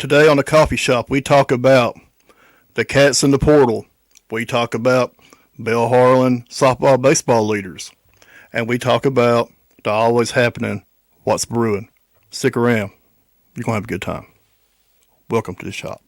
Today on the coffee shop, we talk about the cats in the portal. We talk about Bill Harlan softball baseball leaders. And we talk about the always happening what's brewing. Stick around. You're going to have a good time. Welcome to the shop.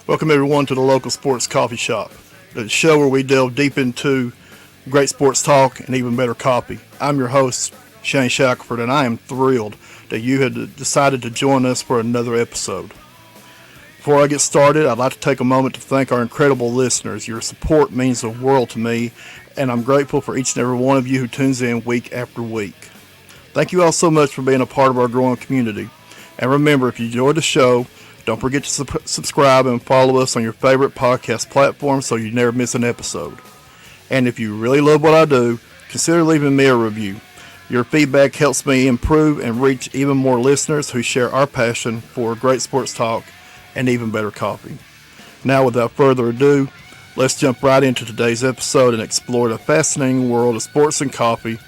Welcome everyone to the local sports coffee shop, the show where we delve deep into great sports talk and even better coffee. I'm your host, Shane Shackelford, and I am thrilled that you had decided to join us for another episode. Before I get started, I'd like to take a moment to thank our incredible listeners. Your support means the world to me, and I'm grateful for each and every one of you who tunes in week after week. Thank you all so much for being a part of our growing community. And remember, if you enjoyed the show, don't forget to subscribe and follow us on your favorite podcast platform so you never miss an episode. And if you really love what I do, consider leaving me a review. Your feedback helps me improve and reach even more listeners who share our passion for great sports talk and even better coffee. Now, without further ado, let's jump right into today's episode and explore the fascinating world of sports and coffee.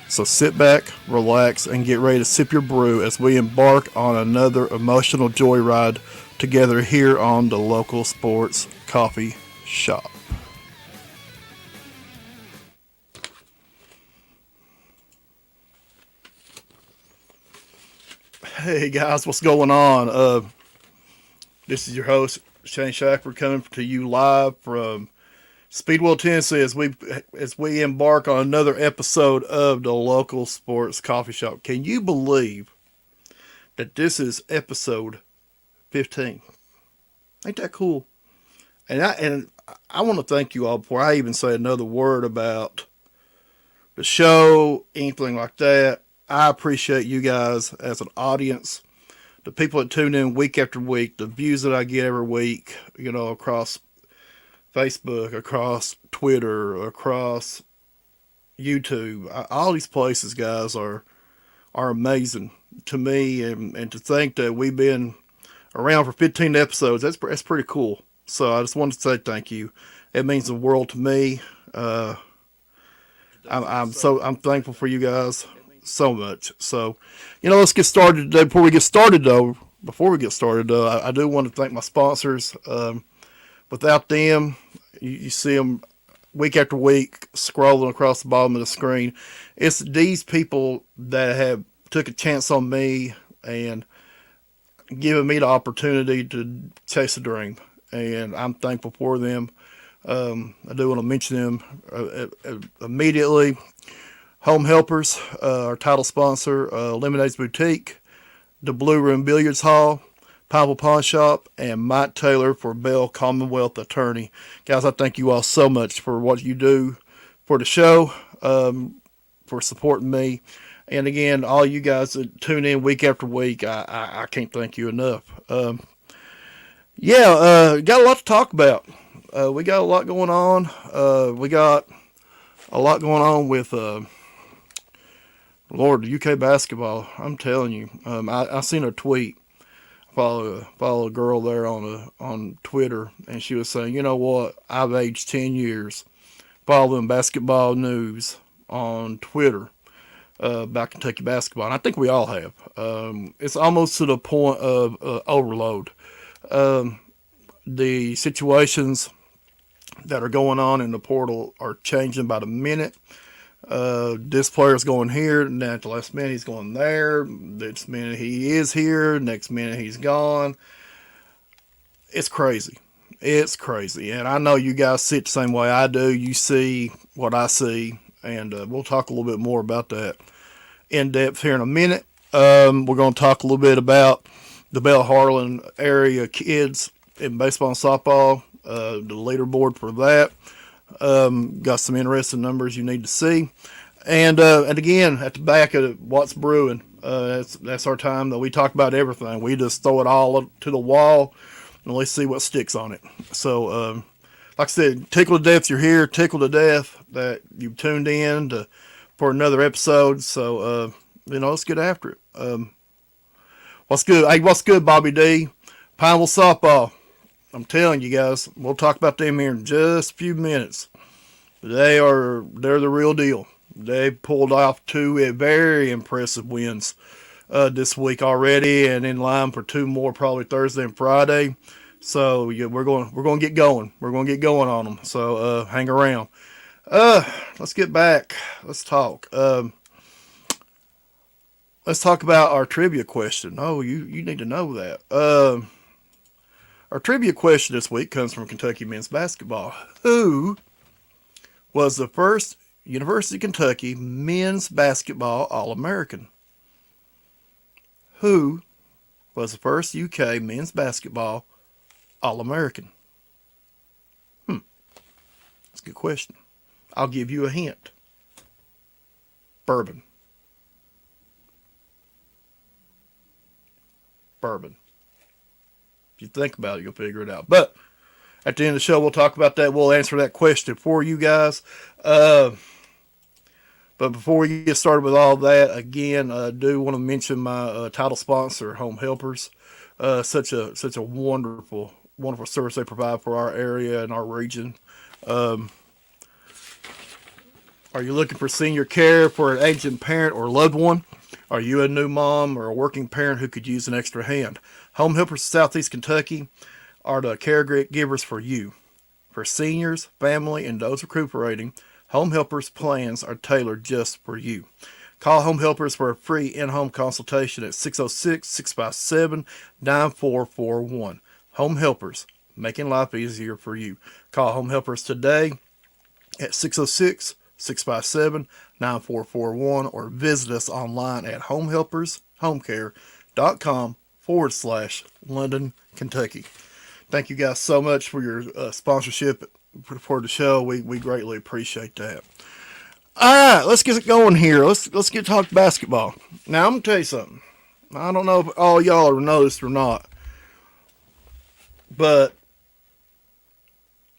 So sit back, relax, and get ready to sip your brew as we embark on another emotional joyride together here on the local sports coffee shop. Hey guys, what's going on? This is your host, Shane Shackelford, coming to you live from Speedwell, Tennessee, as we embark on another episode of the local sports coffee shop. Can you believe that this is episode 15? Ain't that cool? And I want to thank you all before I even say another word about the show, anything like that. I appreciate you guys as an audience, the people that tune in week after week, the views that I get every week, across Facebook, across Twitter, across YouTube. All these places, guys, are amazing to me, and to think that we've been around for 15 episodes, that's pretty cool. So I just wanted to say thank you. It means the world to me. I'm thankful for you guys so much. So, let's get started today. Before we get started, though, I do want to thank my sponsors. Without them, you see them week after week scrolling across the bottom of the screen. It's these people that have took a chance on me and given me the opportunity to chase a dream. And I'm thankful for them. I do want to mention them immediately. Home Helpers, our title sponsor, Lemonade's Boutique, the Blue Room Billiards Hall, Pineapple Pawn Shop, and Mike Taylor for Bell Commonwealth Attorney. Guys, I thank you all so much for what you do for the show, for supporting me. And again, all you guys that tune in week after week, I can't thank you enough. Got a lot to talk about. We got a lot going on. We got a lot going on with UK basketball. I'm telling you, I seen a tweet. Follow a girl there on Twitter, and she was saying, you know what? I've aged 10 years following basketball news on Twitter about Kentucky basketball, and I think we all have. It's almost to the point of overload. The situations that are going on in the portal are changing by the minute. This player's going here, and then at the last minute he's going there. Next minute he is here, next minute he's gone. It's crazy. It's crazy. And I know you guys see it the same way I do. You see what I see, and we'll talk a little bit more about that in depth here in a minute. We're going to talk a little bit about the Bell Harlan area kids in baseball and softball, the leaderboard for that. Got some interesting numbers you need to see. And again, at the back of what's brewing, that's our time that we talk about everything. We just throw it all to the wall and let's see what sticks on it. So, like I said, tickle to death you're here, tickle to death that you tuned in for another episode. So, let's get after it. What's good? Hey, what's good, Bobby D? Pineville softball. I'm telling you guys, we'll talk about them here in just a few minutes. They're the real deal. They pulled off two very impressive wins this week already, and in line for two more probably Thursday and Friday. So yeah, we're going to get going. We're going to get going on them. So hang around. Let's get back. Let's talk. Let's talk about our trivia question. Oh, you need to know that. Our trivia question this week comes from Kentucky men's basketball. Who was the first University of Kentucky men's basketball All-American? Who was the first UK men's basketball All-American? That's a good question. I'll give you a hint. Bourbon. If you think about it, you'll figure it out. But at the end of the show, we'll talk about that. We'll answer that question for you guys. But before we get started with all that, again, I do want to mention my title sponsor, Home Helpers. Such a wonderful service they provide for our area and our region. Are you looking for senior care for an aging parent or loved one? Are you a new mom or a working parent who could use an extra hand? Home Helpers of Southeast Kentucky are the caregivers for you. For seniors, family, and those recuperating, Home Helpers plans are tailored just for you. Call Home Helpers for a free in-home consultation at 606-657-9441. Home Helpers, making life easier for you. Call Home Helpers today at 606-657-9441 or visit us online at homehelpershomecare.com/London, Kentucky. Thank you guys so much for your sponsorship for the show. We greatly appreciate that. All right, let's get it going here. Let's get to talk basketball. Now, I'm going to tell you something. I don't know if all y'all have noticed or not, but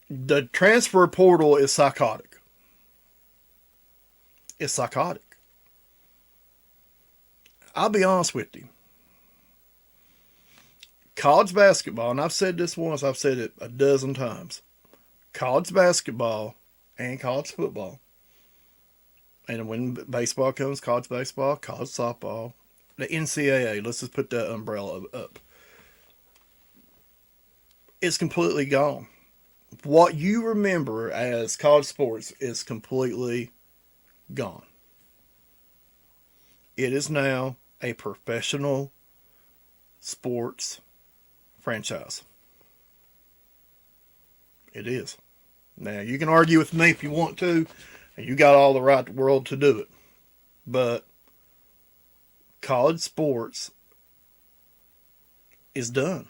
the transfer portal is psychotic. It's psychotic. I'll be honest with you. College basketball, and I've said this once, I've said it a dozen times. College basketball and college football, and when baseball comes, college baseball, college softball, the NCAA, let's just put that umbrella up. It's completely gone. What you remember as college sports is completely gone. It is now a professional sports franchise. It is. Now, you can argue with me if you want to, and you got all the right in the world to do it. But college sports is done.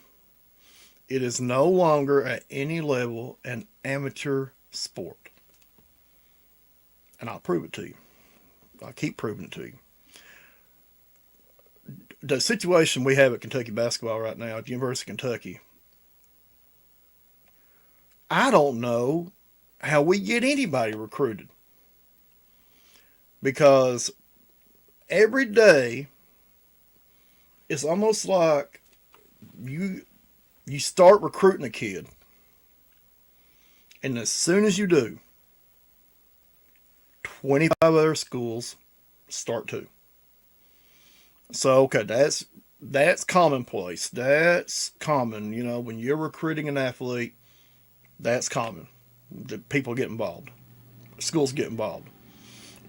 It is no longer at any level an amateur sport. And I'll prove it to you. I'll keep proving it to you. The situation we have at Kentucky basketball right now at the University of Kentucky, I don't know how we get anybody recruited. Because every day, it's almost like you start recruiting a kid. And as soon as you do, 25 other schools start too. So, okay, that's commonplace. That's common. You know, when you're recruiting an athlete, that's common. The people get involved. Schools get involved.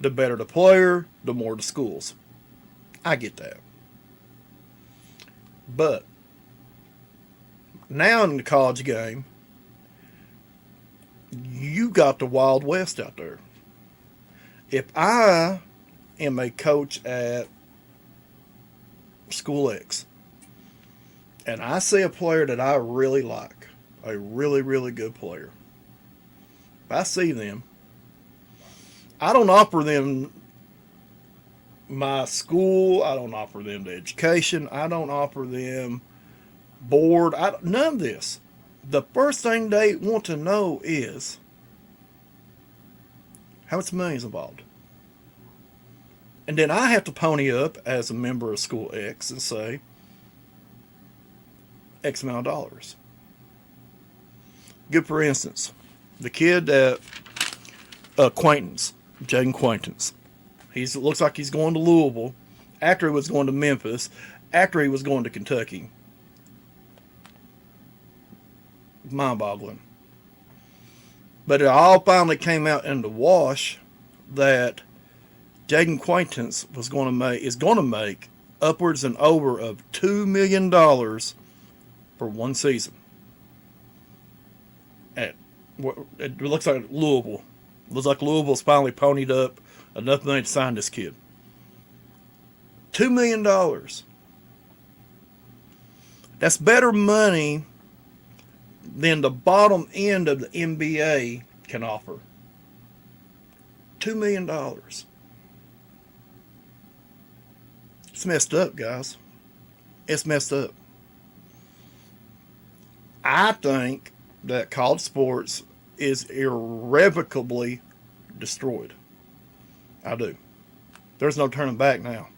The better the player, the more the schools. I get that. But now in the college game, you got the Wild West out there. If I am a coach at School X and I see a player that I really like, a really, really good player, if I see them, I don't offer them my school. I don't offer them the education. I don't offer them board. None of this. The first thing they want to know is how much money is involved. And then I have to pony up as a member of School X and say X amount of dollars. Good for instance, the kid that Jaden Quaintance. He looks like he's going to Louisville after he was going to Memphis, after he was going to Kentucky. Mind-boggling. But it all finally came out in the wash that Jaden Quaintance is going to make upwards and over of $2 million for one season. It looks like Louisville. It looks like Louisville's finally ponied up enough money to sign this kid. $2 million. That's better money than the bottom end of the NBA can offer. $2 million. It's messed up, guys. It's messed up. I think that college sports is irrevocably destroyed. I do. There's no turning back now.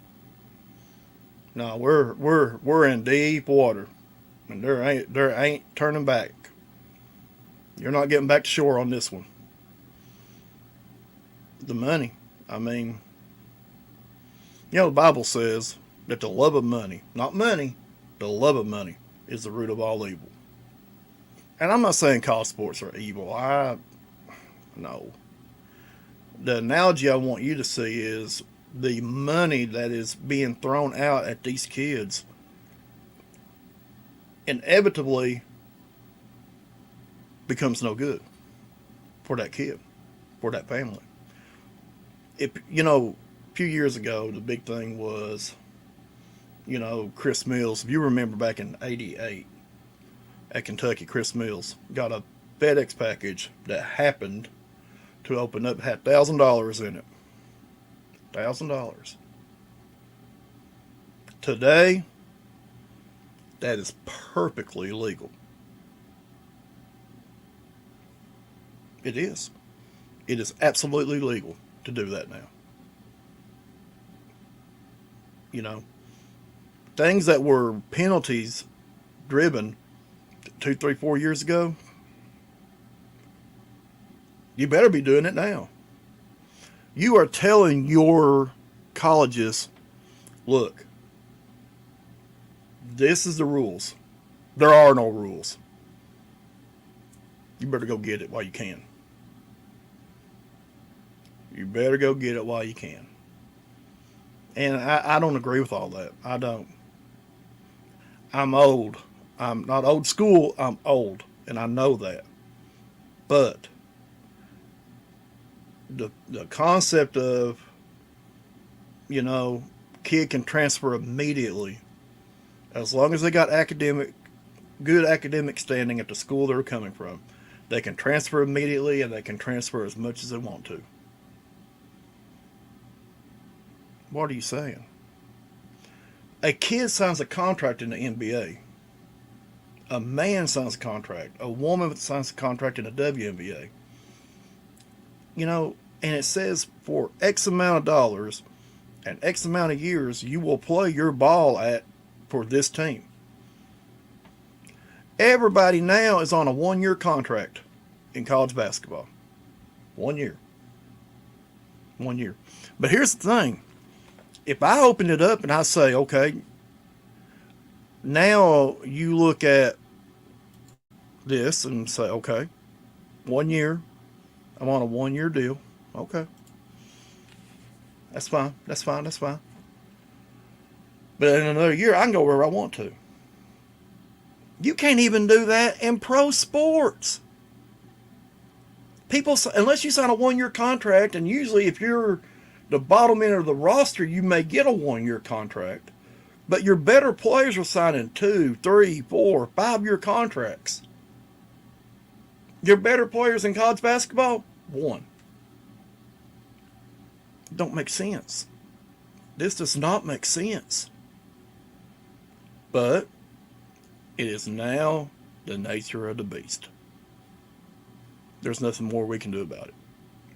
No, we're in deep water, and there ain't turning back. You're not getting back to shore on this one. The money. I mean, the Bible says that the love of money, not money, the love of money is the root of all evil. And I'm not saying college sports are evil. No. The analogy I want you to see is the money that is being thrown out at these kids inevitably becomes no good for that kid, for that family. A few years ago, the big thing was, Chris Mills. If you remember back in '88 at Kentucky, Chris Mills got a FedEx package that happened to open up, had $1,000 in it. $1,000. Today, that is perfectly legal. It is. It is absolutely legal to do that now. Things that were penalties driven 2, 3, 4 years ago, you better be doing it now. You are telling your colleges, look, this is the rules. There are no rules. You better go get it while you can. You better go get it while you can. And I don't agree with all that. I don't. I'm old. I'm not old school. I'm old. And I know that. But the concept of, kid can transfer immediately as long as they got good academic standing at the school they're coming from. They can transfer immediately, and they can transfer as much as they want to. What are you saying? A kid signs a contract in the NBA. A man signs a contract. A woman signs a contract in the WNBA. And it says for X amount of dollars and X amount of years, you will play your ball for this team. Everybody now is on a 1-year contract in college basketball. 1 year. 1 year. But here's the thing. If I open it up and I say, okay, now you look at this and say, okay, 1 year, I'm on a 1-year deal. Okay. That's fine. That's fine. That's fine. But in another year, I can go wherever I want to. You can't even do that in pro sports. People, unless you sign a 1-year contract, and usually if you're the bottom end of the roster, you may get a 1-year contract. But your better players are signing 2, 3, 4, 5-year contracts. Your better players in college basketball, 1. It don't make sense. This does not make sense. But it is now the nature of the beast. There's nothing more we can do about it.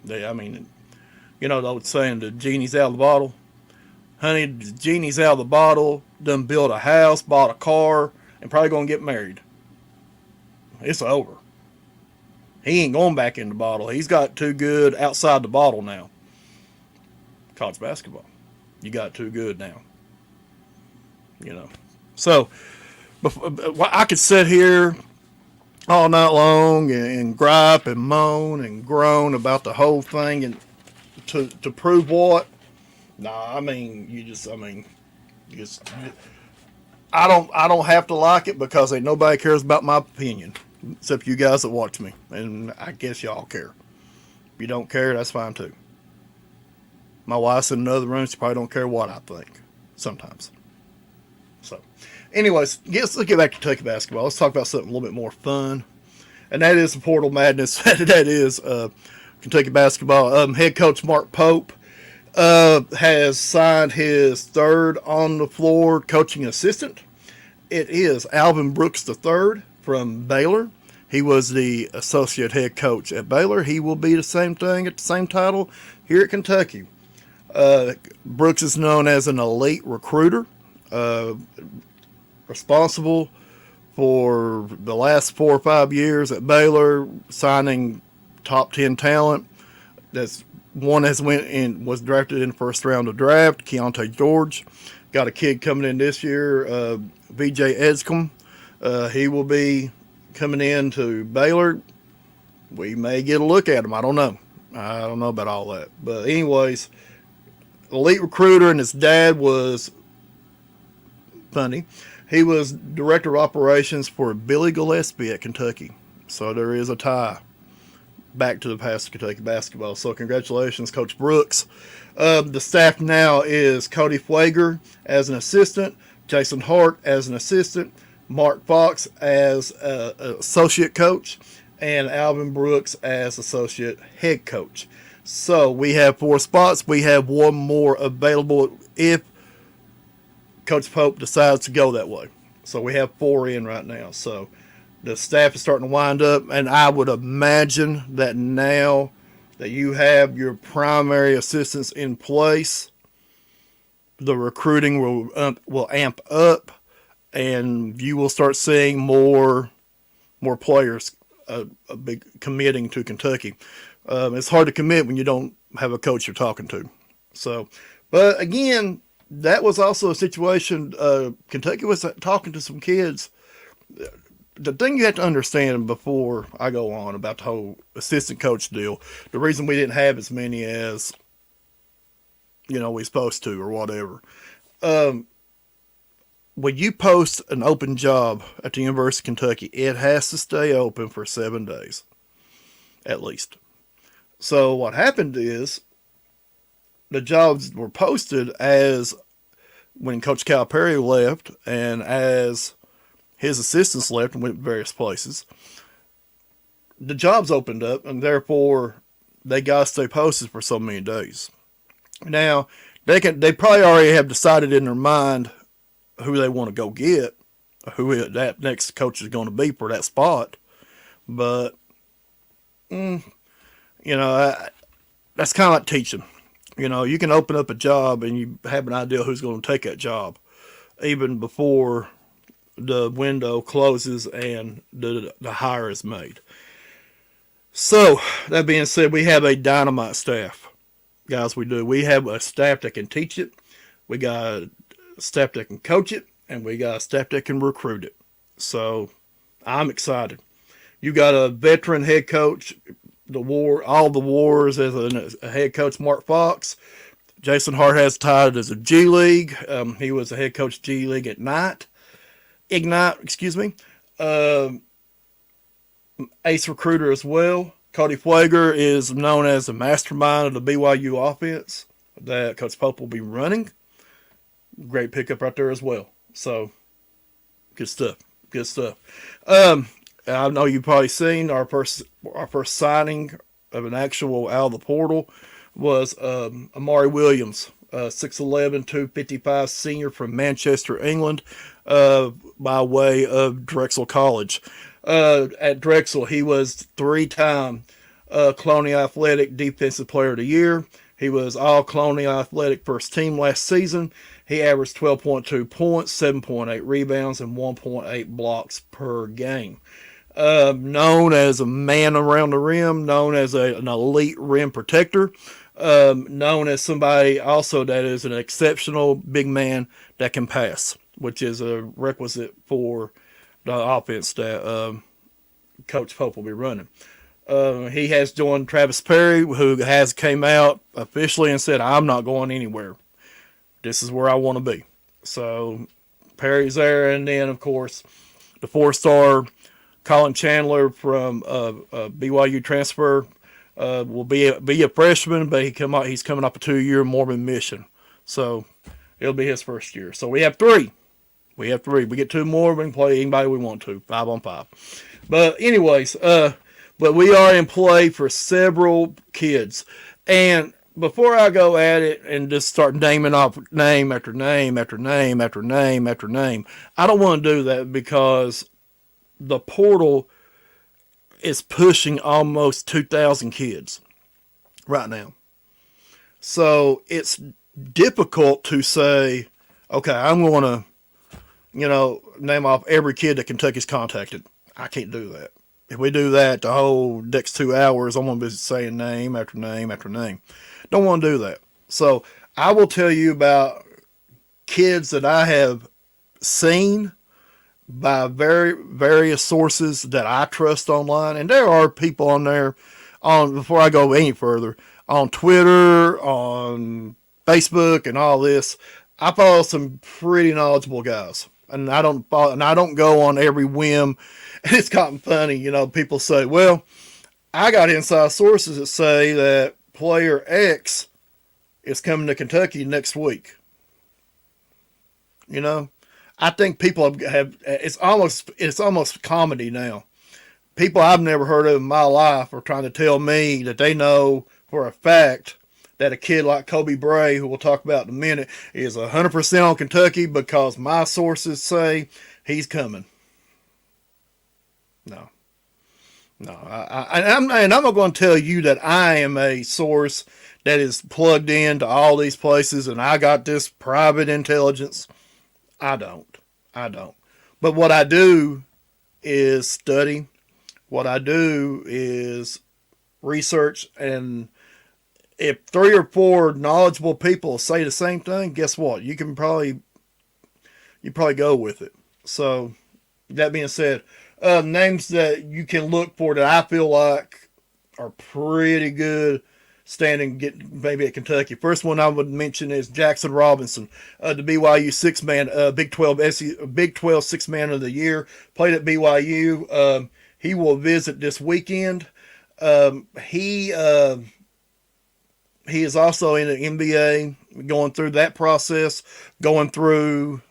The old saying, the genie's out of the bottle. Honey, the genie's out of the bottle, done built a house, bought a car, and probably going to get married. It's over. He ain't going back in the bottle. He's got too good outside the bottle now. College basketball. You got too good now. So, I could sit here all night long and gripe and moan and groan about the whole thing, and to prove what? Nah, I don't have to like it, because ain't nobody cares about my opinion except you guys that watch me, and I guess y'all care. If you don't care, that's fine too. My wife's in another room. She probably don't care what I think sometimes. So, anyways, let's get back to Kentucky basketball. Let's talk about something a little bit more fun, and that is the portal madness. That is Kentucky basketball. Head coach Mark Pope has signed his 3rd on the floor coaching assistant. It is Alvin Brooks III from Baylor. He was the associate head coach at Baylor. He will be the same thing at the same title here at Kentucky. Brooks is known as an elite recruiter, responsible for the last 4 or 5 years at Baylor, signing top 10 talent. That's one has went and was drafted in the first round of draft, Keontae George. Got a kid coming in this year, VJ Edscombe. He will be coming in to Baylor. We may get a look at him. I don't know. I don't know about all that. But anyways, elite recruiter, and his dad was funny. He was director of operations for Billy Gillespie at Kentucky. So there is a tie back to the past of Kentucky basketball. So congratulations, Coach Brooks. The staff now is Cody Flager as an assistant, Jason Hart as an assistant, Mark Fox as associate coach, and Alvin Brooks as associate head coach. So we have 4 spots. We have 1 more available if Coach Pope decides to go that way. So we have 4 in right now. So the staff is starting to wind up, and I would imagine that now that you have your primary assistants in place, the recruiting will amp up, and you will start seeing more players committing to Kentucky. It's hard to commit when you don't have a coach you're talking to. So, but again, that was also a situation. Kentucky was talking to some kids. The thing you have to understand before I go on about the whole assistant coach deal, the reason we didn't have as many as, we're supposed to or whatever. When you post an open job at the University of Kentucky, it has to stay open for 7 days, at least. So what happened is the jobs were posted as when Coach Calipari left, and as his assistants left and went various places, the jobs opened up, and therefore they got to stay posted for so many days. Now, they probably already have decided in their mind who they want to go get, who that next coach is going to be for that spot. But, that's kind of like teaching. You can open up a job and you have an idea who's going to take that job, even before the window closes and the hire is made. So, that being said, we have a dynamite staff. Guys, we do. We have a staff that can teach it. We got a staff that can coach it. And we got a staff that can recruit it. So, I'm excited. You got a veteran head coach, all the wars as a head coach, Mark Fox. Jason Hart has tied as a G League. He was a head coach G League at Ignite, excuse me. Ace recruiter as well. Cody Flager is known as the mastermind of the BYU offense that Coach Pope will be running. Great pickup right there as well. So, good stuff. Good stuff. I know you've probably seen our first signing of an actual out of the portal was Amari Williams, 6'11", 255 senior from Manchester, England, by way of Drexel College. At Drexel, he was 3-time Colonial Athletic Defensive Player of the Year. He was all Colonial Athletic first team last season. He averaged 12.2 points, 7.8 rebounds, and 1.8 blocks per game. Known as a man around the rim, known as an elite rim protector, known as somebody also that is an exceptional big man that can pass, which is a requisite for the offense that Coach Pope will be running. He has joined Travis Perry, who has came out officially and said, I'm not going anywhere. This is where I want to be. So Perry's there. And then, of course, the 4-star Colin Chandler from BYU transfer will be a freshman, but he's coming off a 2-year Mormon mission. So it'll be his first year. So we have 3. We get 2 more. We can play anybody we want to, 5-on-5. But anyways, but we are in play for several kids. And before I go at it and just start naming off name after name after name after name after name, I don't want to do that because the portal is pushing almost 2,000 kids right now. So it's difficult to say, okay, I'm going to, name off every kid that Kentucky's contacted. I can't do that. If we do that the whole next 2 hours, I'm going to be saying name after name after name. Don't want to do that. So I will tell you about kids that I have seen by various sources that I trust online. And there are people on there, before I go any further, on Twitter, on Facebook, and all this. I follow some pretty knowledgeable guys. And I don't go on every whim. And it's gotten funny, people say, well, I got inside sources that say that player X is coming to Kentucky next week. I think people have it's almost comedy now. People I've never heard of in my life are trying to tell me that they know for a fact that a kid like Kobe Bray, who we'll talk about in a minute, is 100% on Kentucky because my sources say he's coming. No. I'm not going to tell you that I am a source that is plugged into all these places and I got this private intelligence. I don't. But what I do is study. What I do is research, and if 3 or 4 knowledgeable people say the same thing, guess what? You probably go with it. So that being said, names that you can look for that I feel like are pretty good standing maybe at Kentucky. First one I would mention is Jackson Robinson, the BYU 6-man, Big 12 6-man of the year. Played at BYU. He will visit this weekend. He is also in the NBA, going through that process, going through,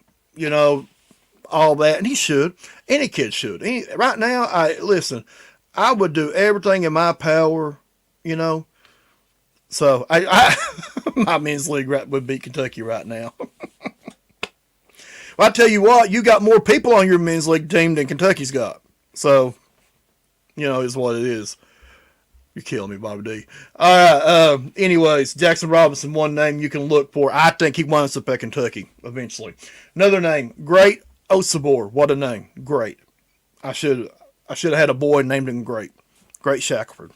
all that, and he should. Any kid should. Right now, I would do everything in my power, So my men's league would beat Kentucky right now. Well, I tell you what, you got more people on your men's league team than Kentucky's got. So, is what it is. You're killing me, Bobby D. All right. Anyways, Jackson Robinson, one name you can look for. I think he winds up at Kentucky eventually. Another name, Great Osabor. What a name. Great. I should have had a boy named him Great. Great Shackelford.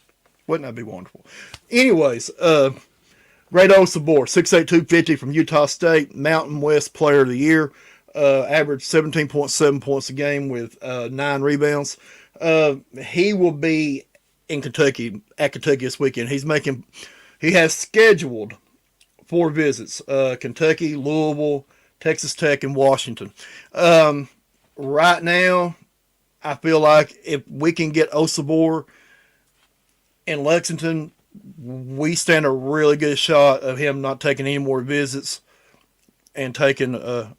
Wouldn't that be wonderful? Anyways, Great Osabor, 6'8", 250 from Utah State, Mountain West Player of the Year. Averaged 17.7 points a game with 9 rebounds. He will be in Kentucky at Kentucky this weekend. He has scheduled 4 visits: Kentucky, Louisville, Texas Tech, and Washington. Right now, I feel like if we can get Osabor in Lexington, we stand a really good shot of him not taking any more visits and taking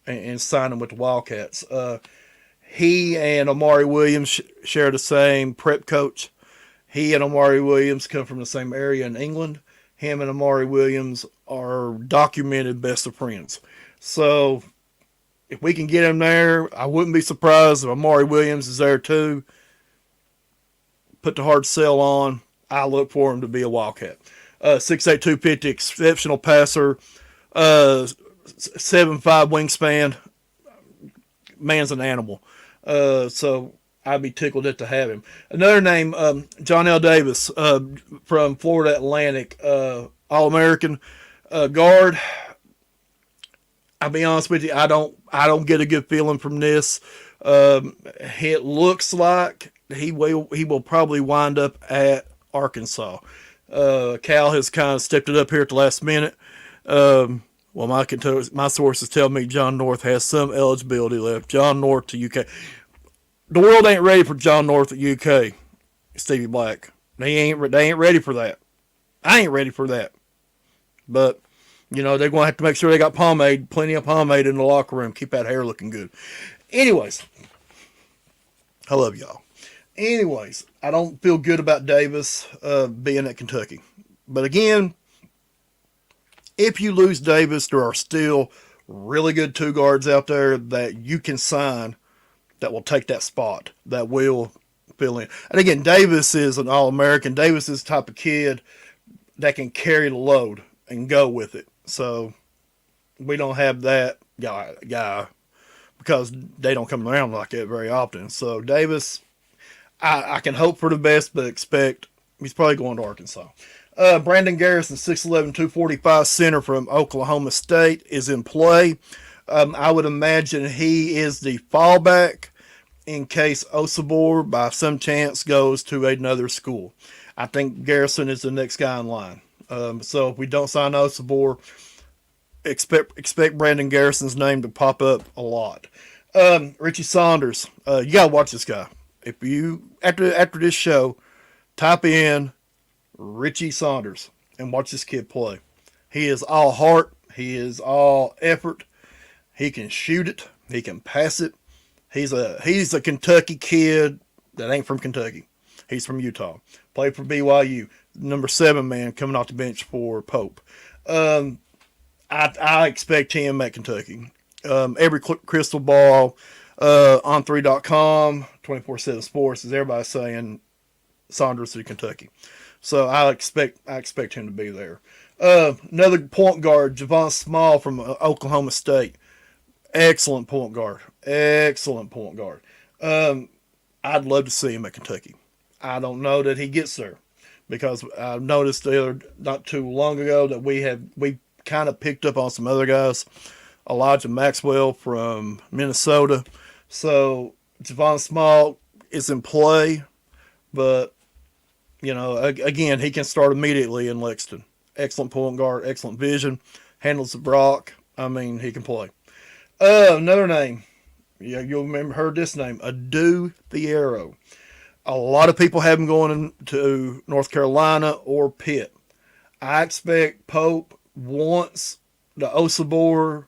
and signing with the Wildcats. He and Amari Williams share the same prep coach. He and Amari Williams come from the same area in England. Him and Amari Williams are documented best of friends. So if we can get him there, I wouldn't be surprised if Amari Williams is there too. Put the hard sell on. I look for him to be a Wildcat. 6'8", 250, exceptional passer. 7'5" wingspan. Man's an animal. So I'd be tickled to have him. Another name, John L. Davis, from Florida Atlantic, All-American guard. I'll be honest with you, I don't get a good feeling from this. It looks like he will probably wind up at Arkansas. Cal has kind of stepped it up here at the last minute. Well, my sources tell me John North has some eligibility left. John North to UK. The world ain't ready for John North at UK. Stevie Black. They ain't ready for that. I ain't ready for that. But they're going to have to make sure they got plenty of pomade in the locker room. Keep that hair looking good. Anyways, I love y'all. Anyways, I don't feel good about Davis being at Kentucky. But again, if you lose Davis, there are still really good 2 guards out there that you can sign that will take that spot, that will fill in. And again, Davis is an All-American. Davis is the type of kid that can carry the load and go with it. So we don't have that guy because they don't come around like that very often. So Davis, I can hope for the best, but expect he's probably going to Arkansas. Brandon Garrison, 6'11", 245 center from Oklahoma State, is in play. I would imagine he is the fallback in case Osabor, by some chance, goes to another school. I think Garrison is the next guy in line. So if we don't sign Osabor, expect Brandon Garrison's name to pop up a lot. Richie Saunders, you gotta watch this guy. If you after this show, type in Richie Saunders and watch this kid play. He is all heart. He is all effort. He can shoot it. He can pass it. He's a Kentucky kid that ain't from Kentucky. He's from Utah. Played for BYU. Number 7 man coming off the bench for Pope. I expect him at Kentucky. Every crystal ball on 3.com, 24/7 Sports, is everybody saying Saunders to Kentucky. So I expect him to be there. Another point guard, Javon Small from Oklahoma State. Excellent point guard. I'd love to see him at Kentucky. I don't know that he gets there because I noticed not too long ago that we kind of picked up on some other guys. Elijah Maxwell from Minnesota. So Javon Small is in play, but again, he can start immediately in Lexington. Excellent point guard, excellent vision, handles the rock. I mean, he can play. Another name, you'll heard this name, Adu Thiero. A lot of people have him going to North Carolina or Pitt. I expect Pope, once the Osabor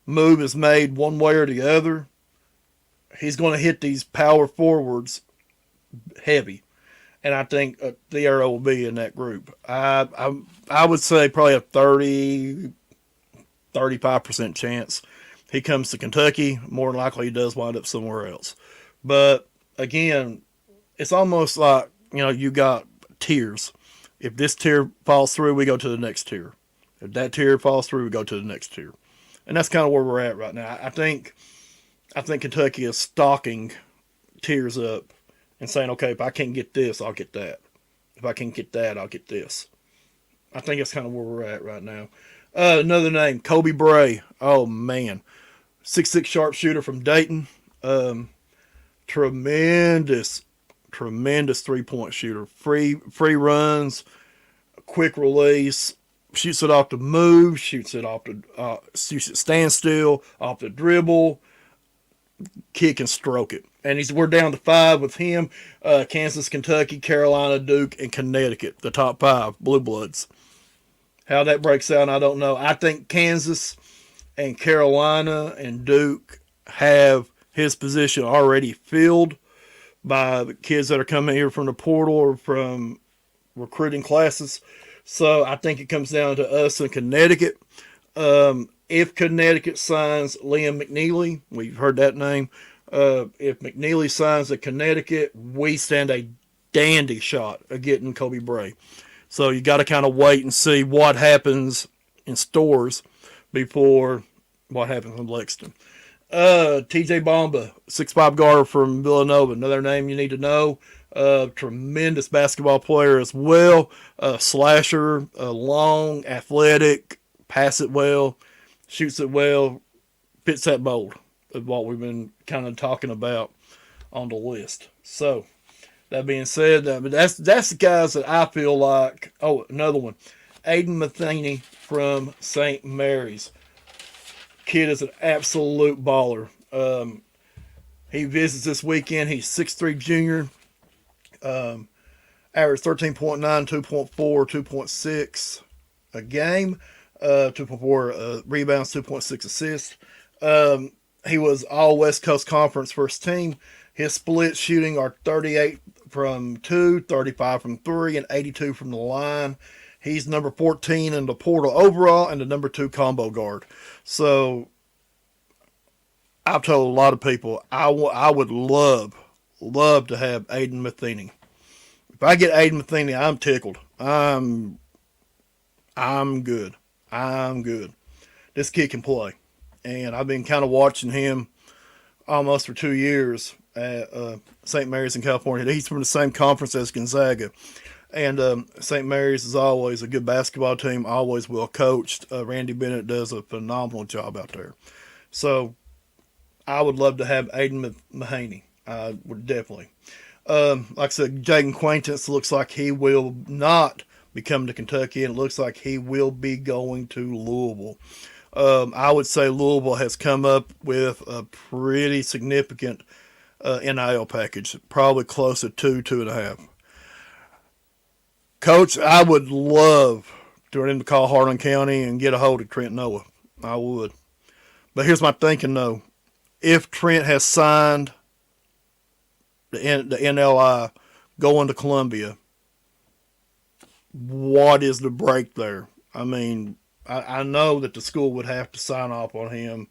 move is made one way or the other, he's going to hit these power forwards heavy. And I think Thiero will be in that group. I would say probably a 35% chance he comes to Kentucky. More than likely he does wind up somewhere else. But again, it's almost like, you got tiers. If this tier falls through, we go to the next tier. If that tier falls through, we go to the next tier. And that's kind of where we're at right now. I think Kentucky is stocking tiers up and saying, okay, if I can't get this, I'll get that. If I can't get that, I'll get this. I think that's kind of where we're at right now. Another name, Kobe Bray. Oh, man. 6'6" sharpshooter from Dayton. Tremendous tremendous 3-point shooter. Free runs, quick release, shoots it off the move, shoots it standstill, off the dribble, kick and stroke it. And we're down to 5 with him: Kansas, Kentucky, Carolina, Duke, and Connecticut. The top 5 Blue Bloods. How that breaks out, I don't know. I think Kansas and Carolina and Duke have his position already filled by the kids that are coming here from the portal or from recruiting classes. So I think it comes down to us in Connecticut. If Connecticut signs Liam McNeely, we've heard that name. If McNeely signs to Connecticut, we stand a dandy shot of getting Kobe Bray. So you got to kind of wait and see what happens in stores before what happens in Lexington. TJ Bomba, 6'5" guard from Villanova. Another name you need to know. Tremendous basketball player as well. Slasher, long, athletic, pass it well, shoots it well, fits that mold of what we've been kind of talking about on the list. So, that being said, that's the guys that I feel like. Oh, another one. Aiden Matheny from St. Mary's. Kid is an absolute baller. He visits this weekend. He's 6'3" junior. Average 13.9, 2.4, 2.6 a game. 2.4 rebounds, 2.6 assists. He was all West Coast Conference first team. His split shooting are 38 from 2, 35 from 3, and 82 from the line. He's number 14 in the portal overall and the number 2 combo guard. So I've told a lot of people I would love to have Aiden Matheny. If I get Aiden Matheny, I'm tickled. I'm good. I'm good. This kid can play. And I've been kind of watching him almost for 2 years at St. Mary's in California. He's from the same conference as Gonzaga. And St. Mary's is always a good basketball team, always well coached. Randy Bennett does a phenomenal job out there. So I would love to have Aiden Mahaney. I would definitely. Like I said, Jaden Quaintance looks like he will not be coming to Kentucky, and it looks like he will be going to Louisville. I would say Louisville has come up with a pretty significant NIL package, probably close to 2.5. Coach, I would love for him to call Harlan County and get a hold of Trent Noah. I would. But here's my thinking, though. If Trent has signed the NLI going to Columbia, what is the break there? I mean, I know that the school would have to sign off on him,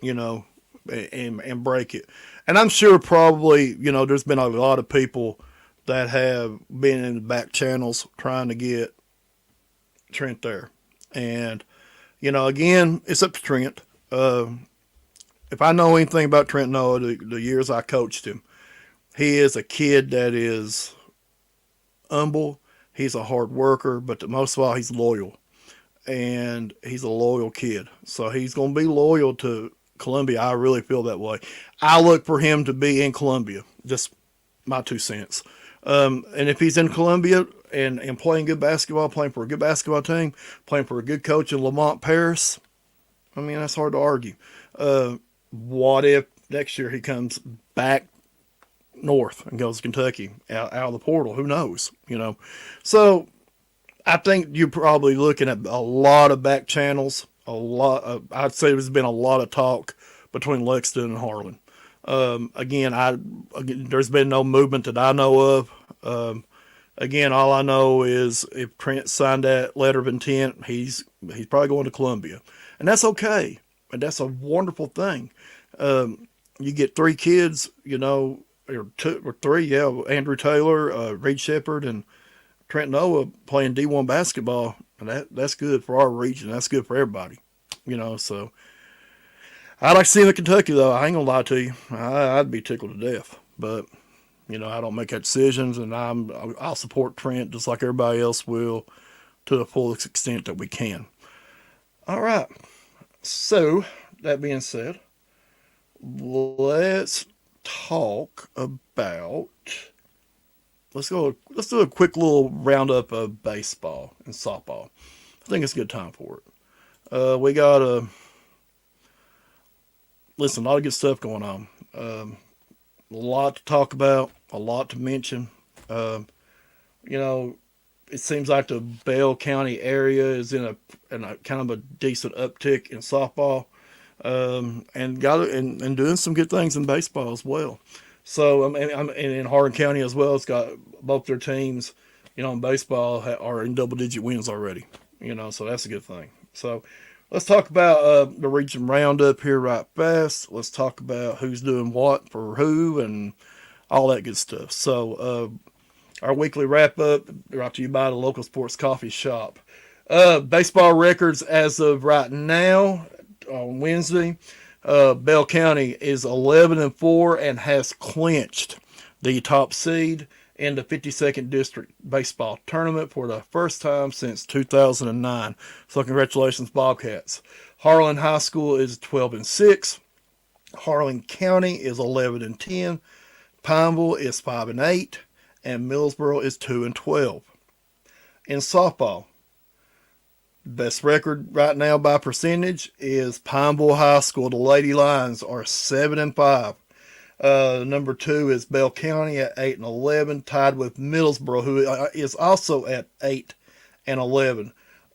and break it. And I'm sure probably, there's been a lot of people that have been in the back channels trying to get Trent there. And, again, it's up to Trent. If I know anything about Trent Noah, the years I coached him, he is a kid that is humble. He's a hard worker, but most of all, he's loyal. And he's a loyal kid. So he's going to be loyal to Columbia. I really feel that way. I look for him to be in Columbia. Just my 2 cents. And if he's in Columbia and playing good basketball, playing for a good basketball team, playing for a good coach in Lamont Paris, I mean, that's hard to argue. What if next year he comes back north and goes to Kentucky out of the portal? Who knows? So I think you're probably looking at a lot of back channels. I'd say there's been a lot of talk between Lexington and Harlan. Again, there's been no movement that I know of. Again, all I know is if Trent signed that letter of intent, he's probably going to Columbia, and that's okay. And that's a wonderful thing. You get 3 kids, or 2 or 3, yeah. Andrew Taylor, Reed Shepard, and Trent Noah playing D1 basketball, and that's good for our region. That's good for everybody, So I'd like to see him in Kentucky, though. I ain't gonna lie to you. I'd be tickled to death, but I don't make that decisions, and I'll support Trent just like everybody else will, to the fullest extent that we can. All right. So that being said, let's talk about let's go. Let's do a quick little roundup of baseball and softball. I think it's a good time for it. We got a lot of good stuff going on. A lot to talk about, a lot to mention. You know, it seems like the Bell County area is in a kind of a decent uptick in softball, and doing some good things in baseball as well. So I'm in Harlan County as well. It's got both their teams, in baseball are in double digit wins already. So that's a good thing. So let's talk about the region roundup here right fast. Let's talk about who's doing what for who and all that good stuff. So our weekly wrap up brought to you by the local sports coffee shop. Baseball records as of right now on Wednesday. Bell County is 11-4 and has clinched the top seed in the 52nd District Baseball Tournament for the first time since 2009. So congratulations, Bobcats. Harlan High School is 12-6. Harlan County is 11-10. Pineville is 5-8. And Millsboro is 2-12. In softball, best record right now by percentage is Pineville High School. The Lady Lions are 7-5. Number 2 is Bell County at 8-11, tied with Middlesboro, who is also at 8-11.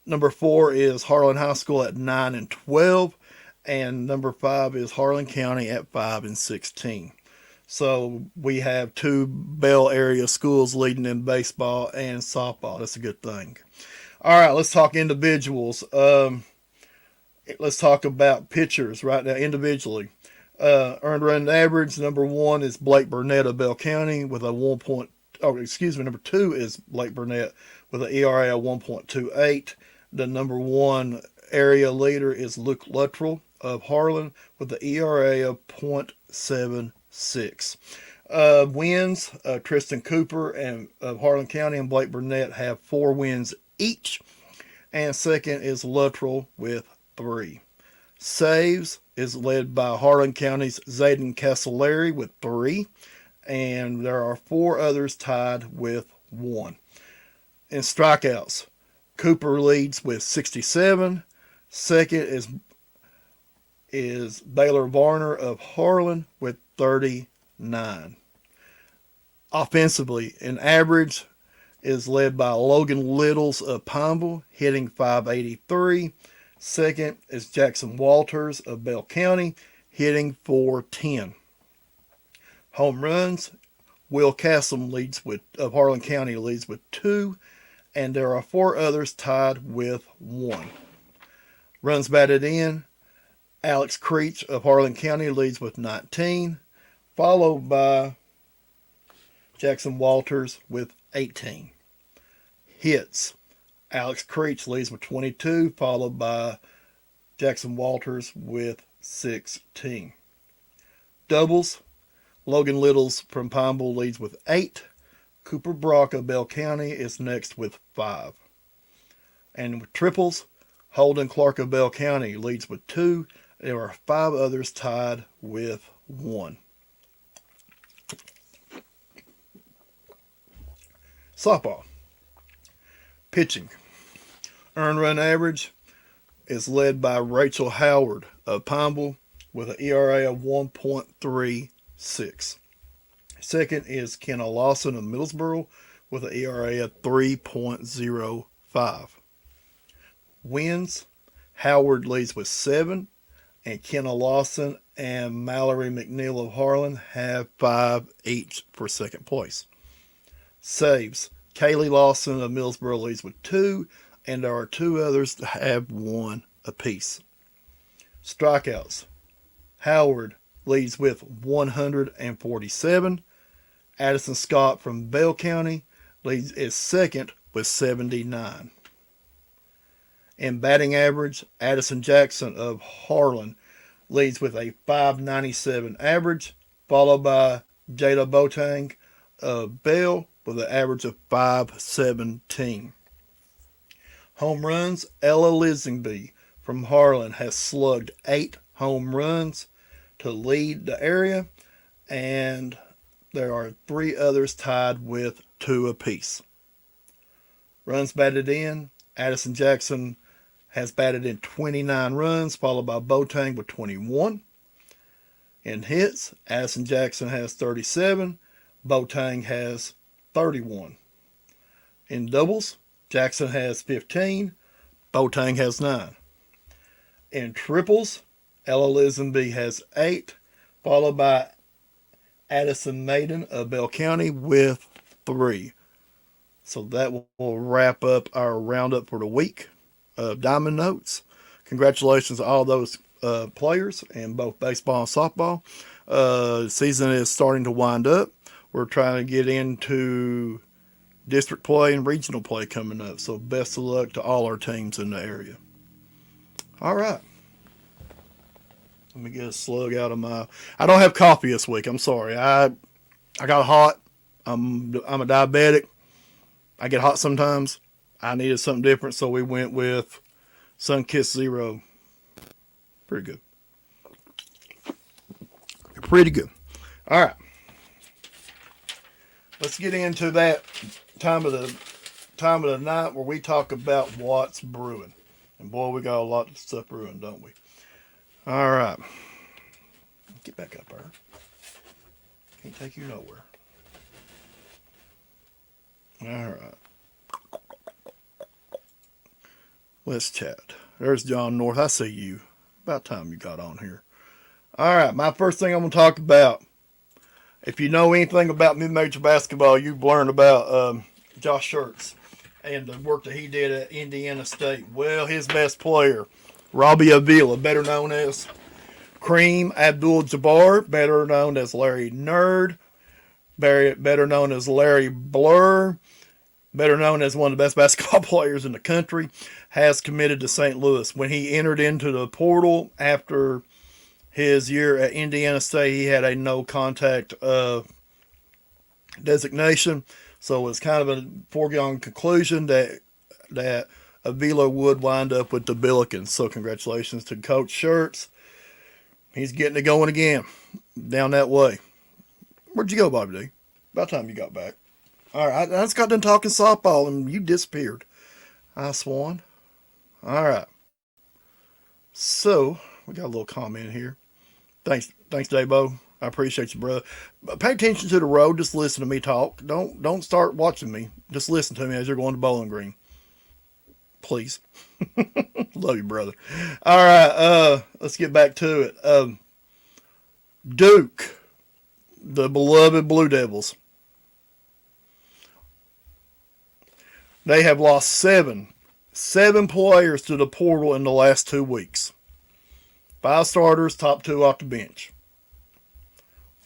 Number 4 is Harlan High School at 9-12, and number 5 is Harlan County at 5-16. So we have 2 Bell area schools leading in baseball and softball. That's a good thing. All right, let's talk individuals. Let's talk about pitchers right now individually. Earned run average, number 1 is Blake Burnett of Bell County with a number 2 is Blake Burnett with an ERA of 1.28. The number 1 area leader is Luke Luttrell of Harlan with the ERA of .76. Wins, Tristan Cooper of Harlan County and Blake Burnett have 4 wins each. And second is Luttrell with 3. Saves is led by Harlan County's Zayden Castellari with 3. And there are 4 others tied with 1. In strikeouts, Cooper leads with 67. Second is Baylor Varner of Harlan with 39. Offensively, an average is led by Logan Littles of Pineville, hitting .583. Second is Jackson Walters of Bell County, hitting .410. Home runs, Will Cassim of Harlan County leads with 2, and there are 4 others tied with 1. Runs batted in, Alex Creech of Harlan County leads with 19, followed by Jackson Walters with 18. Hits, Alex Creech leads with 22, followed by Jackson Walters with 16. Doubles, Logan Littles from Pineville leads with 8. Cooper Brock of Bell County is next with 5. And with triples, Holden Clark of Bell County leads with 2. There are 5 others tied with 1. Softball. Pitching. Earned run average is led by Rachel Howard of Pineville with an ERA of 1.36. Second is Kenna Lawson of Middlesboro with an ERA of 3.05. Wins, Howard leads with 7, and Kenna Lawson and Mallory McNeil of Harlan have 5 each for second place. Saves, Kaylee Lawson of Millsboro leads with 2, and there are 2 others that have 1 apiece. Strikeouts, Howard leads with 147. Addison Scott from Bell County is second with 79. In batting average, Addison Jackson of Harlan leads with a .597 average, followed by Jada Botang of Bell with an average of .517. Home runs, Ella Lisenby from Harlan has slugged 8 home runs to lead the area, and There are 3 others tied with 2 apiece. Runs batted in, Addison Jackson has batted in 29 runs, followed by Boateng with 21. In hits, Addison Jackson has 37, Boateng has 31. In doubles, Jackson has 15, Boateng has 9. In triples, Ella Lisenby has 8, followed by Addison Maiden of Bell County with 3. So that will wrap up our roundup for the week of Diamond Notes. Congratulations to all those players in both baseball and softball. The season is starting to wind up. We're trying to get into district play and regional play coming up. So best of luck to all our teams in the area. All right. Let me get a slug out of my... I don't have coffee this week. I'm sorry. I got hot. I'm a diabetic. I get hot sometimes. I needed something different, so we went with Sunkist Zero. Pretty good. Pretty good. All right. Let's get into that time of the night where we talk about what's brewing. And boy, we got a lot of stuff brewing, don't we? All right. Get back up there. Can't take you nowhere. All right. Let's chat. There's John North. I see you. About time you got on here. All right. My first thing I'm going to talk about. If you know anything about mid-major basketball, you've learned about Josh Schertz and the work that he did at Indiana State. Well, his best player, Robbie Avila, better known as Kareem Abdul-Jabbar, better known as Larry Nerd, better known as Larry Blur, better known as one of the best basketball players in the country, has committed to St. Louis. When he entered into the portal after his year at Indiana State, he had a no-contact designation, so it's kind of a foregone conclusion that Avila would wind up with the Billikens. So congratulations to Coach Schertz. He's getting it going again down that way. Where'd you go, Bobby D? About time you got back. All right, I just got done talking softball and you disappeared. I swan. All right. So we got a little comment here. Thanks, Dabo. I appreciate you, brother. Pay attention to the road. Just listen to me talk. Don't start watching me. Just listen to me as you're going to Bowling Green. Please. Love you, brother. All right, let's get back to it. Duke, the beloved Blue Devils. They have lost seven players to the portal in the last 2 weeks. 5 starters, top 2 off the bench.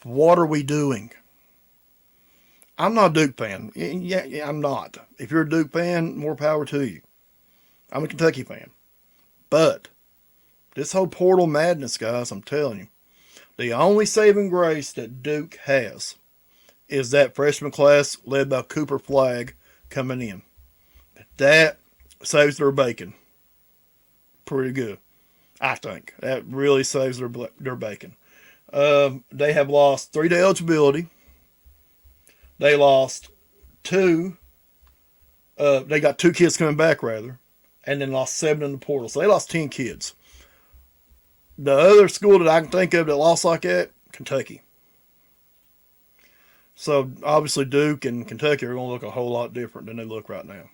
What are we doing? I'm not a Duke fan. Yeah, I'm not. If you're a Duke fan, more power to you. I'm a Kentucky fan. But this whole portal madness, guys, I'm telling you, the only saving grace that Duke has is that freshman class led by Cooper Flagg coming in. That saves their bacon. Pretty good. I think. That really saves their bacon. They have lost 3 to eligibility. They lost 2. They got 2 kids coming back, rather. And then lost 7 in the portal. So they lost 10 kids. The other school that I can think of that lost like that, Kentucky. So obviously Duke and Kentucky are going to look a whole lot different than they look right now.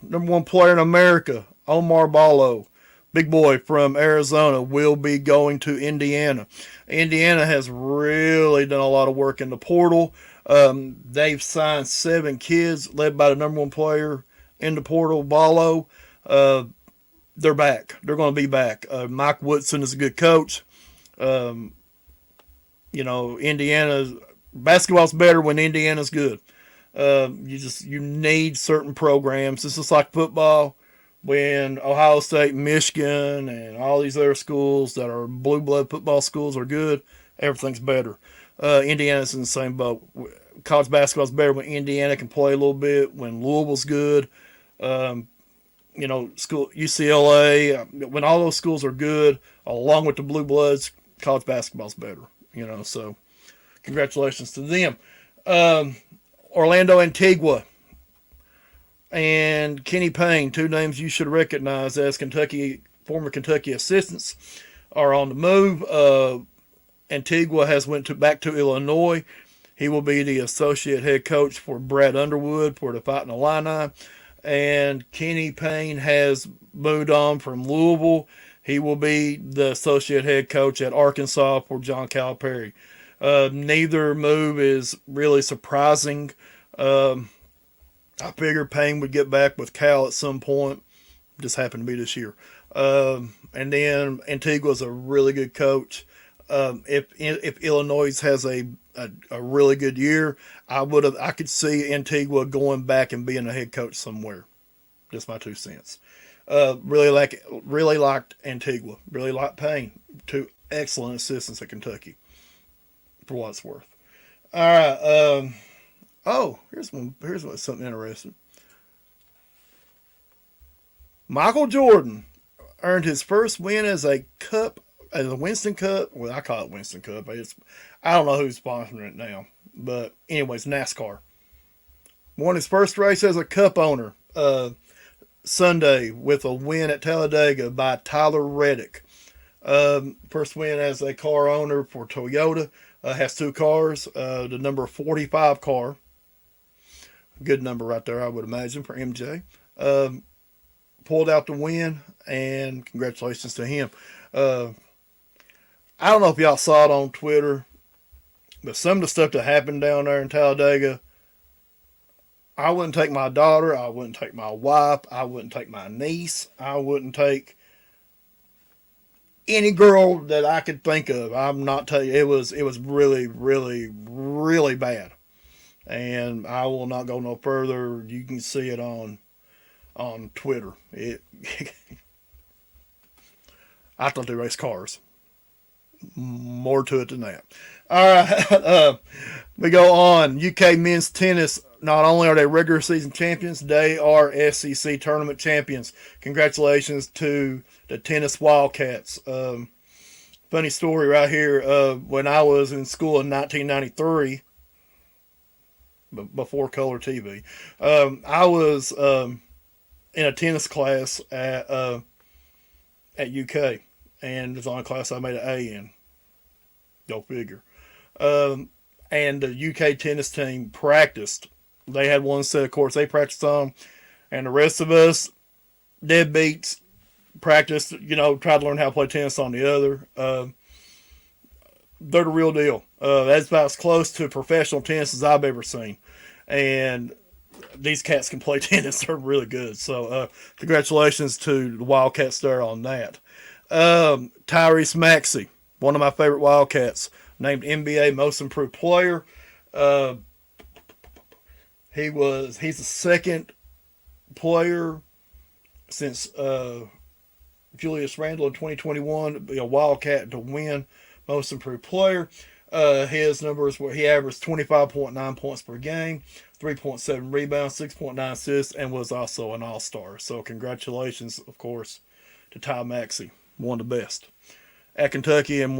Number 1 player in America, Omar Ballo, big boy from Arizona, will be going to Indiana. Indiana has really done a lot of work in the portal. They've signed 7 kids led by the number 1 player in the portal, Ballo. They're back. They're going to be back. Mike Woodson is a good coach. Indiana's basketball's better when Indiana's good. You need certain programs. It's just like football. When Ohio State, Michigan, and all these other schools that are blue blood football schools are good, everything's better. Indiana's in the same boat. College basketball's better when Indiana can play a little bit. When Louisville's good, school UCLA. When all those schools are good, along with the blue bloods, college basketball's better. So congratulations to them. Orlando Antigua and Kenny Payne, two names you should recognize as former Kentucky assistants, are on the move. Antigua has went back to Illinois. He will be the associate head coach for Brad Underwood for the Fighting Illini. And Kenny Payne has moved on from Louisville. He will be the associate head coach at Arkansas for John Calipari. Neither move is really surprising. I figured Payne would get back with Cal at some point. Just happened to be this year. And then Antigua's a really good coach. If Illinois has a really good year, I could see Antigua going back and being a head coach somewhere. Just my 2 cents. Really liked Antigua. Really liked Payne. 2 excellent assistants at Kentucky, for what it's worth. All right. Here's something interesting. Michael Jordan earned his first win as a Winston Cup. Well, I call it Winston Cup. I don't know who's sponsoring it now. But anyways, NASCAR. Won his first race as a Cup owner Sunday with a win at Talladega by Tyler Reddick. First win as a car owner for Toyota. Has 2 cars. The number 45 car. Good number right there, I would imagine, for MJ. Pulled out the win, and congratulations to him. I don't know if y'all saw it on Twitter, but some of the stuff that happened down there in Talladega, I wouldn't take my daughter, I wouldn't take my wife, I wouldn't take my niece, I wouldn't take any girl that I could think of. I'm not telling you, it was really, really, really bad. And I will not go no further. You can see it on Twitter. I thought they raced cars. More to it than that. All right. We go on. UK men's tennis. Not only are they regular season champions, they are SEC tournament champions. Congratulations to the tennis Wildcats. Funny story right here. When I was in school in 1993, before color TV, I was in a tennis class at UK, and it was the only class I made an A in. Go figure. And the UK tennis team practiced. They had one set of courts they practiced on, and the rest of us, deadbeats, practiced, tried to learn how to play tennis on the other. They're the real deal. That's about as close to professional tennis as I've ever seen. And these cats can play tennis. They're really good. So congratulations to the Wildcats there on that. Tyrese Maxey, one of my favorite Wildcats, named NBA Most Improved Player. He's the second player since Julius Randle in 2021 to be a Wildcat to win Most Improved Player. His numbers were he averaged 25.9 points per game, 3.7 rebounds, 6.9 assists, and was also an all-star. So congratulations, of course, to Ty Maxey, one of the best at Kentucky and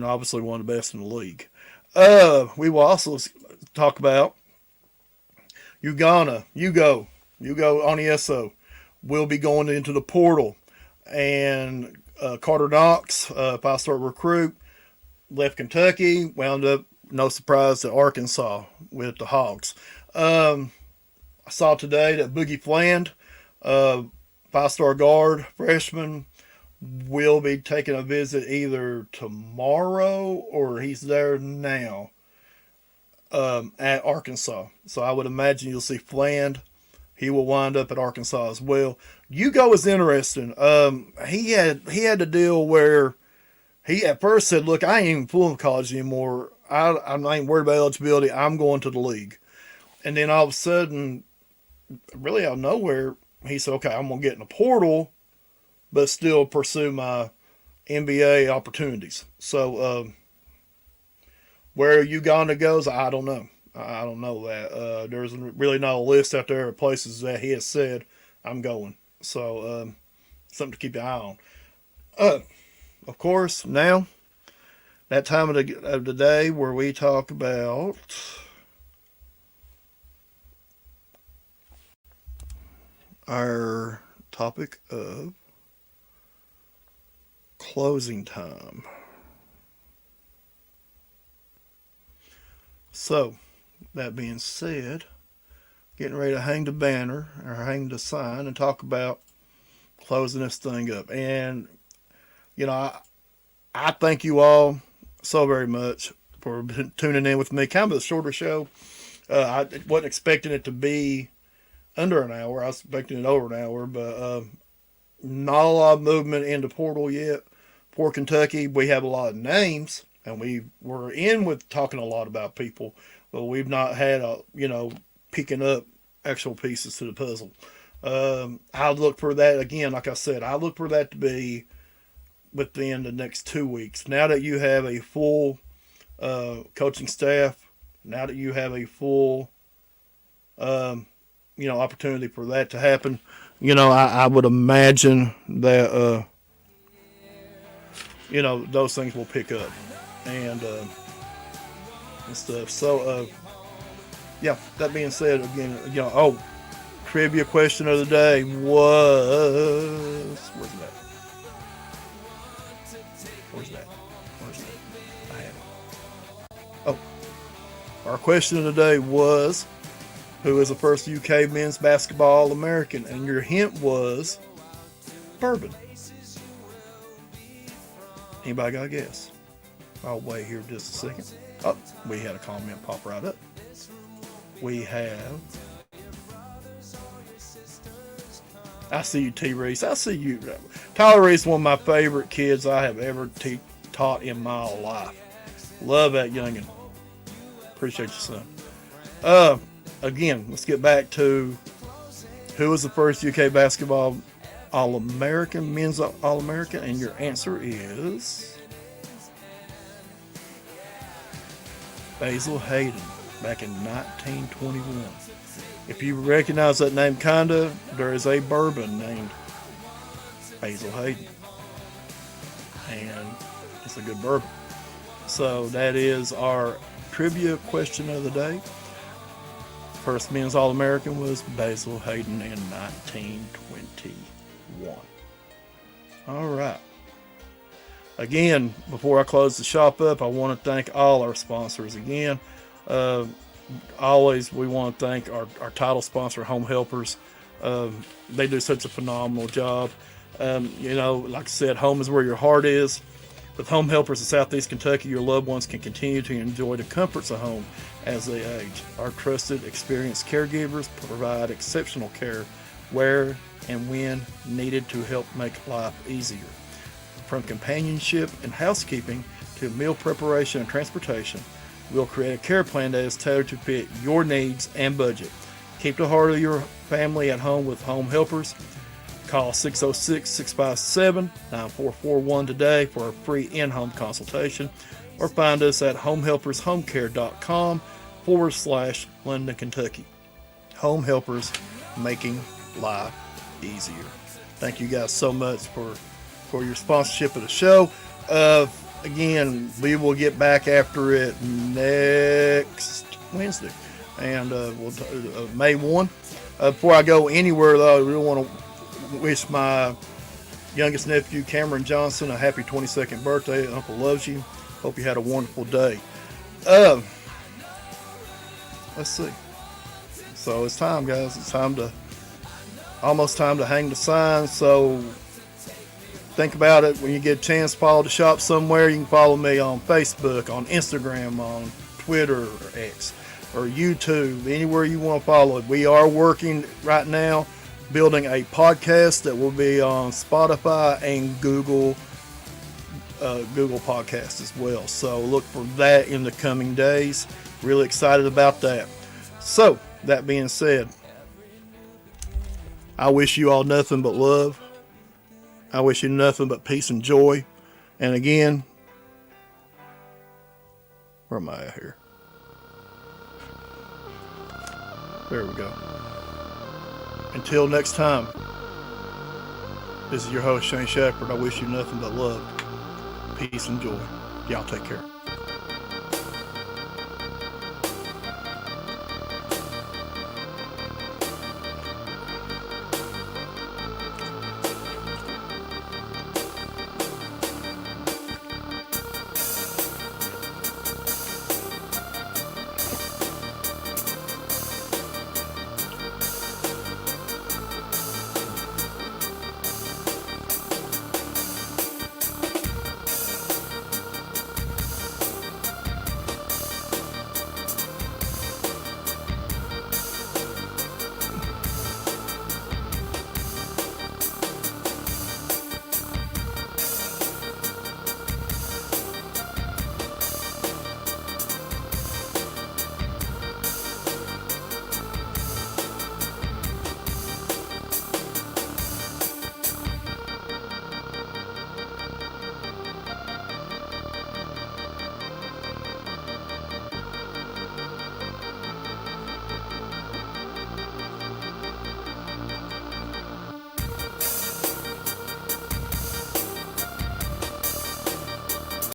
obviously one of the best in the league. We will also talk about Uganda. Hugo Onieso will be going into the portal, and Carter Knox, 5-star recruit, left Kentucky, wound up, no surprise, at Arkansas with the Hogs. I saw today that Boogie Fland, 5-star guard, freshman, will be taking a visit either tomorrow or he's there now at Arkansas. So I would imagine you'll see Fland. He will wind up at Arkansas as well. Hugo is interesting. He had the deal where he at first said, look, I ain't even fooling college anymore. I ain't worried about eligibility. I'm going to the league. And then all of a sudden, really out of nowhere, he said, okay, I'm going to get in the portal, but still pursue my NBA opportunities. So where Uganda goes, I don't know. I don't know that. There's really not a list out there of places that he has said, I'm going. So something to keep your eye on. Of course, now that time of the day where we talk about our topic of closing time. So, that being said, getting ready to hang the banner or hang the sign and talk about closing this thing up. And, I thank you all so very much for tuning in with me. Kind of a shorter show. I wasn't expecting it to be under an hour. I was expecting it over an hour, but not a lot of movement in the portal yet. For Kentucky, we have a lot of names, and we were in with talking a lot about people, but we've not had picking up actual pieces to the puzzle. I look for that again. Like I said, I look for that to be within the next 2 weeks. Now that you have a full coaching staff, now that you have a full opportunity for that to happen, I would imagine that those things will pick up and stuff. So that being said, again, trivia question of the day was, where's that? I have it. Our question of the day was, who is the first UK men's basketball All-American? And your hint was bourbon. Anybody got a guess? I'll wait here just a second. Oh, we had a comment pop right up. We have... I see you, T. Reese. I see you. Tyler Reese is one of my favorite kids I have ever taught in my life. Love that youngin'. Appreciate you, son. Again, let's get back to who was the first UK basketball All-American, men's All-American, and your answer is Basil Hayden back in 1921. If you recognize that name, there is a bourbon named Basil Hayden, and it's a good bourbon. So that is our trivia question of the day. First men's All-American was Basil Hayden in 1921. All right. Again, before I close the shop up, I want to thank all our sponsors again. Always, we want to thank our title sponsor, Home Helpers. They do such a phenomenal job. Like I said, home is where your heart is. With Home Helpers in Southeast Kentucky, your loved ones can continue to enjoy the comforts of home as they age. Our trusted, experienced caregivers provide exceptional care where and when needed to help make life easier. From companionship and housekeeping to meal preparation and transportation, we'll create a care plan that is tailored to fit your needs and budget. Keep the heart of your family at home with Home Helpers. Call 606-657-9441 today for a free in-home consultation, or find us at homehelpershomecare.com/London, Kentucky. Home Helpers, making life easier. Thank you guys so much for your sponsorship of the show. Again, we will get back after it next Wednesday, and May 1. Before I go anywhere, though, I really want to wish my youngest nephew, Cameron Johnson, a happy 22nd birthday. Uncle loves you. Hope you had a wonderful day. Let's see. So it's time, guys. It's almost time to hang the sign. So think about it when you get a chance. Follow the shop somewhere. You can follow me on Facebook, on Instagram, on Twitter or X, or YouTube, anywhere you want to follow it. We are working right now building a podcast that will be on Spotify and Google Podcasts as well. So look for that in the coming days. Really excited about that. So that being said, I wish you all nothing but love. I wish you nothing but peace and joy. And again, where am I at here? There we go. Until next time, this is your host, Shane Shepard. I wish you nothing but love, peace, and joy. Y'all take care.